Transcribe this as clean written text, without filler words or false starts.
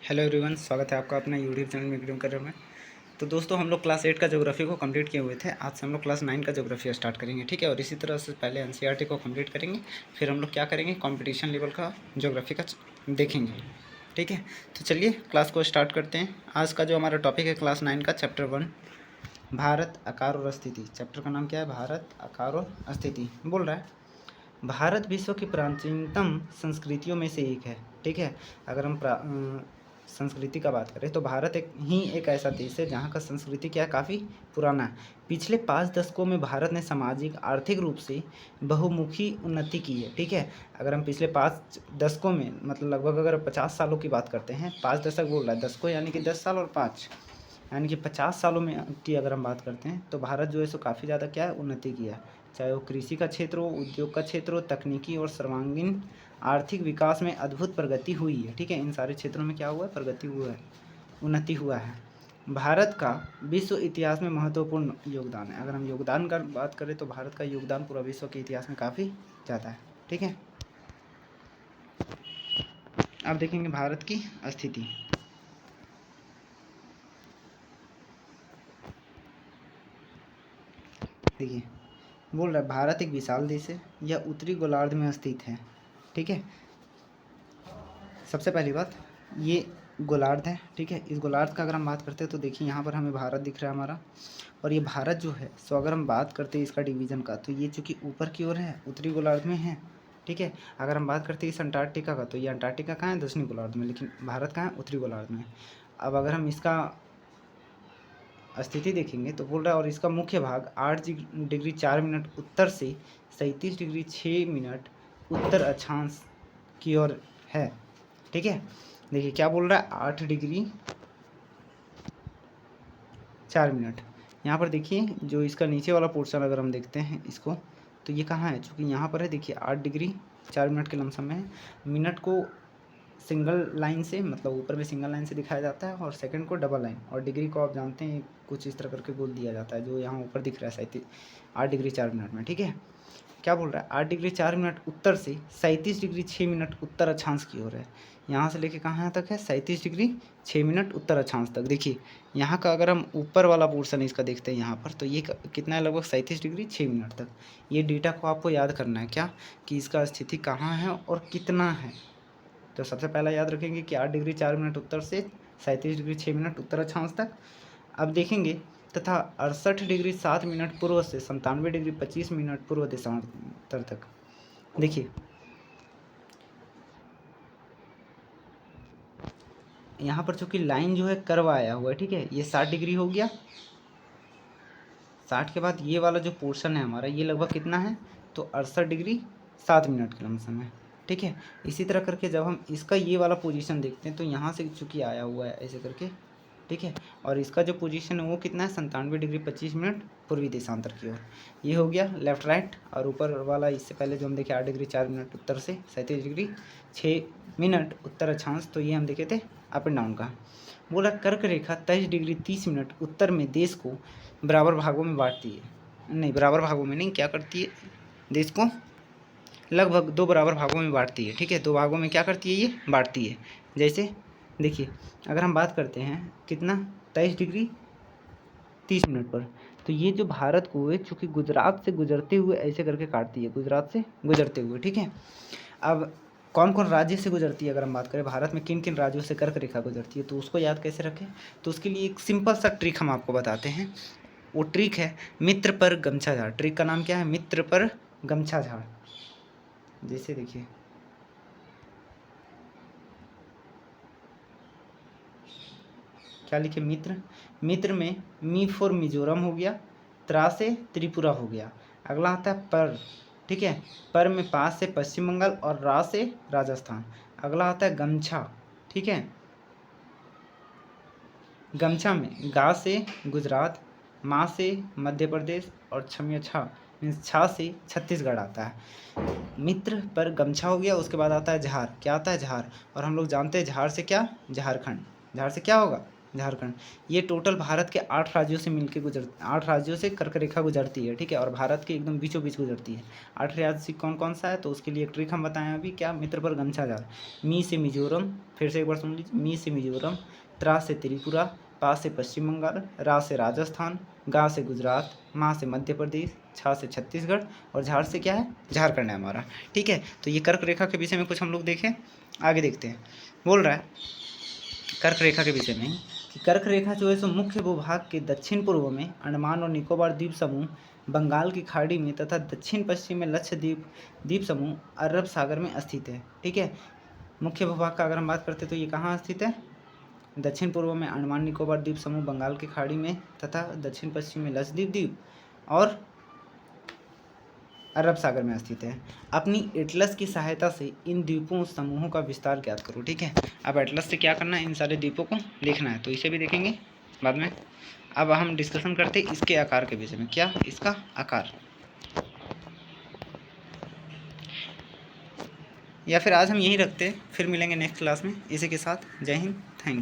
Hello everyone, स्वागत है आपका अपना यूट्यूब चैनल मिग्रीम करियर में। तो दोस्तों, हम लोग क्लास 8 का ज्योग्राफी को कंप्लीट किए हुए थे। आज से हम लोग क्लास 9 का ज्योग्राफी स्टार्ट करेंगे, ठीक है। और इसी तरह से पहले एनसीईआरटी को कंप्लीट करेंगे, फिर हम लोग क्या करेंगे, कंपटीशन लेवल का ज्योग्राफी का देखेंगे, ठीक है। तो चलिए क्लास को स्टार्ट करते हैं। आज का जो हमारा टॉपिक है क्लास 9 का चैप्टर 1, भारत, आकार और स्थिति। चैप्टर का नाम क्या है? भारत, आकार और स्थिति। बोल रहा है भारत विश्व की प्राचीनतम संस्कृतियों में से एक है, ठीक है। अगर हम संस्कृति का बात करें तो भारत एक ऐसा देश है जहाँ का संस्कृति क्या है, काफ़ी पुराना है। पिछले 5 दशकों में भारत ने सामाजिक आर्थिक रूप से बहुमुखी उन्नति की है, ठीक है। अगर हम पिछले 5 दशकों में मतलब लगभग अगर 50 सालों की बात करते हैं, 5 दशक बोल रहा है, दशकों यानी कि 10 साल और 5 यानी कि 50 सालों में की अगर हम बात करते हैं तो भारत जो है सो काफ़ी ज़्यादा क्या है, उन्नति किया है। चाहे वो कृषि का क्षेत्र हो, उद्योग का क्षेत्र हो, तकनीकी और सर्वांगीण आर्थिक विकास में अद्भुत प्रगति हुई है, ठीक है। इन सारे क्षेत्रों में क्या हुआ है, प्रगति हुआ है, उन्नति हुआ है। भारत का विश्व इतिहास में महत्वपूर्ण योगदान है। अगर हम योगदान का बात करें तो भारत का योगदान पूरा विश्व के इतिहास में काफ़ी ज़्यादा है, ठीक है। अब देखेंगे भारत की स्थिति। देखिए, बोल रहा है भारत एक विशाल देश है, यह उत्तरी गोलार्ध में स्थित है, ठीक है। सबसे पहली बात, ये गोलार्ध है, ठीक है। इस गोलार्ध का अगर हम बात करते हैं तो देखिए यहाँ पर हमें भारत दिख रहा है हमारा, और ये भारत जो है सो अगर हम बात करते हैं इसका डिवीज़न का तो ये चूँकि ऊपर की ओर है, उत्तरी गोलार्ध में है, ठीक है। अगर हम बात करते हैं इस अंटार्कटिका का तो ये अंटार्कटिका कहाँ है, दक्षिणी गोलार्ध में, लेकिन भारत कहाँ है, उत्तरी गोलार्ध में। अब अगर हम इसका स्थिति देखेंगे तो बोल रहा है और इसका मुख्य भाग 8 डिग्री 4 मिनट उत्तर से 37 डिग्री 6 मिनट उत्तर अक्षांश की ओर है, ठीक है। देखिए क्या बोल रहा है, 8 डिग्री 4 मिनट। यहाँ पर देखिए जो इसका नीचे वाला पोर्शन अगर हम देखते हैं इसको तो ये कहाँ है, चूँकि यहाँ पर है, देखिए 8 डिग्री 4 मिनट के लमसम में है। मिनट को सिंगल लाइन से मतलब ऊपर में सिंगल लाइन से दिखाया जाता है और सेकंड को डबल लाइन, और डिग्री को आप जानते हैं कुछ इस तरह करके बोल दिया जाता है, जो यहाँ ऊपर दिख रहा है 8 डिग्री 4 मिनट में, ठीक है। क्या बोल रहा है, 8 डिग्री 4 मिनट उत्तर से 37 डिग्री 6 मिनट उत्तर अक्षांश की ओर है। यहाँ से लेके कहाँ तक है, 37 डिग्री 6 मिनट उत्तर अक्षांश तक। देखिए यहाँ का अगर हम ऊपर वाला पोर्शन इसका देखते हैं यहाँ पर तो ये कितना है, लगभग 37 डिग्री 6 मिनट तक। ये डेटा को आपको याद करना है क्या, कि इसका स्थिति कहाँ है और कितना है। तो सबसे पहला याद रखेंगे कि 8 डिग्री 4 मिनट उत्तर से 37 डिग्री 6 मिनट उत्तर अक्षांश तक। अब देखेंगे तथा 68 डिग्री 7 मिनट पूर्व से 97 डिग्री 25 मिनट पूर्व देशांतर तक। देखिए यहाँ पर चूंकि लाइन जो है कर्व आया हुआ है, ठीक है। ये 60 डिग्री हो गया, 60 के बाद ये वाला जो पोर्शन है हमारा ये लगभग कितना है, तो 68 डिग्री 7 मिनट के लमसम है, ठीक है। इसी तरह करके जब हम इसका ये वाला पोजीशन देखते हैं तो यहाँ से चूँकि आया हुआ है ऐसे करके, ठीक है। और इसका जो पोजीशन है वो कितना है, 97 डिग्री 25 मिनट पूर्वी देशांतर की ओर। ये हो गया लेफ्ट राइट, और ऊपर वाला इससे पहले जो हम देखे 8 डिग्री 4 मिनट उत्तर से 37 डिग्री 6 मिनट उत्तर अक्षांश, तो ये हम देखे थे अप एंड डाउन का। बोला कर्क रेखा 23 डिग्री 30 मिनट उत्तर में देश को बराबर भागों में बांटती है, नहीं बराबर भागों में नहीं, क्या करती है, देश को लगभग 2 बराबर भागों में बांटती है, ठीक है। 2 भागों में क्या करती है, ये बांटती है। जैसे देखिए अगर हम बात करते हैं कितना, 23 डिग्री 30 मिनट पर, तो ये जो भारत को है चूँकि गुजरात से गुजरते हुए ऐसे करके काटती है, गुजरात से गुजरते हुए, ठीक है। अब कौन कौन राज्य से गुजरती है अगर हम बात करें, भारत में किन किन राज्यों से कर्क रेखा गुजरती है, तो उसको याद कैसे रखें, तो उसके लिए एक सिंपल सा ट्रिक हम आपको बताते हैं। वो ट्रिक है मित्र पर गमछा झाड़। ट्रिक का नाम क्या है, मित्र पर गमछा झाड़। जैसे देखिए क्या लिखे, मित्र, मित्र में मी फॉर मिजोरम हो गया, त्रा से त्रिपुरा हो गया। अगला आता है पर, ठीक है। पर में पास से पश्चिम बंगाल और रा से राजस्थान। अगला आता है गमछा, ठीक है। गमछा में गा से गुजरात, माँ से मध्य प्रदेश और छा मीन्स छा से छत्तीसगढ़ आता है। मित्र पर गमछा हो गया, उसके बाद आता है झार। क्या आता है, झार, और हम लोग जानते हैं झार से क्या, झारखंड। झार से क्या होगा, झारखंड। ये टोटल भारत के 8 राज्यों से मिलके 8 राज्यों से कर्क रेखा गुजरती है, ठीक है, और भारत के एकदम बीचों बीच गुजरती है। 8 राज्य कौन कौन सा है, तो उसके लिए एक ट्रिक हम बताएं अभी, क्या, मित्र पर गमछा जाल। मी से मिजोरम, फिर से एक बार सुन लीजिए, मी से मिजोरम, त्रा से त्रिपुरा, पा से पश्चिम बंगाल, रा से राजस्थान, गा से गुजरात, मा से मध्य प्रदेश, छा से छत्तीसगढ़, और झाड़ से क्या है, झारखंड है हमारा, ठीक है। तो ये कर्क रेखा के विषय में कुछ हम लोग देखें, आगे देखते हैं। बोल रहा है कर्क रेखा के विषय में कि कर्क रेखा जो है सो मुख्य भूभाग के दक्षिण पूर्व में अंडमान और निकोबार द्वीप समूह, बंगाल की खाड़ी में तथा दक्षिण पश्चिम में लक्षद्वीप द्वीप समूह, अरब सागर में स्थित है, ठीक है। मुख्य भूभाग का अगर हम बात करते हैं तो ये कहाँ स्थित है, दक्षिण पूर्व में अंडमान निकोबार द्वीप समूह, बंगाल की खाड़ी में तथा दक्षिण पश्चिम में लक्षद्वीप द्वीप और अरब सागर में स्थित है। अपनी एटलस की सहायता से इन द्वीपों समूहों का विस्तार ज्ञात करो, ठीक है। अब एटलस से क्या करना है, इन सारे द्वीपों को लिखना है, तो इसे भी देखेंगे बाद में। अब हम डिस्कशन करते हैं इसके आकार के विषय में, क्या, इसका आकार, या फिर आज हम यही रखते हैं, फिर मिलेंगे नेक्स्ट क्लास में। इसी के साथ जय हिंद, थैंक यू।